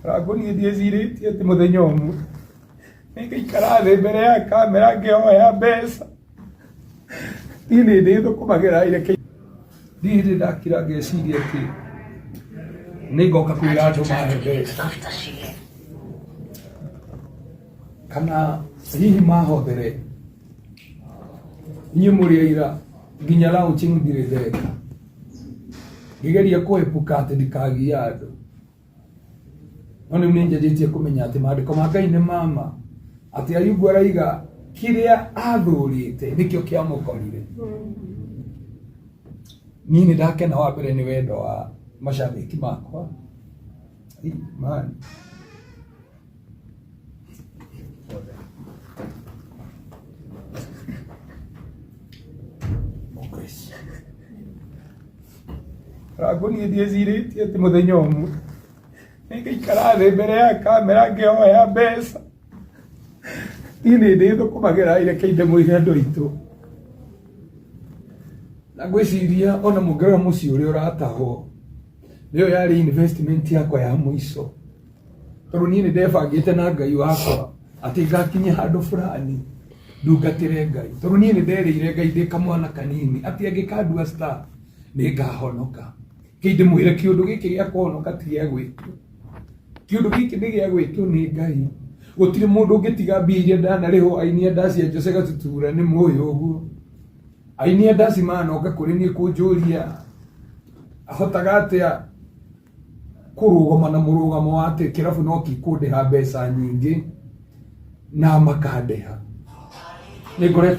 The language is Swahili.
Ragoni ndiecirĩtie atĩ mũthenya ũmwe nĩngaikara thĩ mbere ya kamera ngĩhoya mbeca. Niĩ nĩ ndĩthũkũmagĩra ireke ndiĩ hĩndĩ ndakira ngeciria atĩ nĩngoka kwĩra andũ mahe mbeca kana hihi mahothere. Niĩ mũrĩ aira nginya launching ndirĩ ndeka, ngĩgeria kũhĩpũka atĩ ndikagia andũ. No rĩu nĩnjanjĩtie kũmenya atĩ maandĩko ma Ngai nĩ mama, atĩ Ayubu araiga kĩrĩa athũrĩte nĩkĩo kĩamũkorire. Niĩ nĩ ndakena wa mbere nĩ wendo wa macambĩki makwa. Man. Ragoni ndiecirĩtie atĩ mũthenya ũmwe nĩngaikara thĩ mbere ya kamera ngĩhoya mbeca. Niĩ nĩ ndĩthũkũmagĩra ireke ndĩmũige andũ aitũ. Na ngwĩciria ona mũngĩrora mũciĩ ũrĩa ũratahwo nĩyo yarĩ investment yakwa ya mũico, tondũ niĩ nĩ ndebangĩte na Ngai wakwa atĩ ngakinya handũ fulani ndungatĩre Ngai, tondũ niĩ nĩ nderĩire Ngai ndĩ kamwana kanini atĩ angĩkandua star nĩ ngahonoka. Kĩi ndĩmwĩre kĩũndũ gĩkĩ gĩa kũhonoka ti gĩa gwĩtio, kĩũndũ gĩkĩ nĩ gĩa gwĩtio nĩ Ngai. Gũtirĩ mũndũ ũngĩtiga mbia iria ndanarĩhwo aini a ndaci ya Jose Gatutura nĩ mũĩ ũguo. Aini a ndaci manoka kũrĩ niĩ kũnjũria ahotaga atĩa kũrũgama na mũrũgamo wa atĩ kĩrabu no gĩkũndĩha mbeca nyingĩ na makandĩha. Nĩ ngoretwo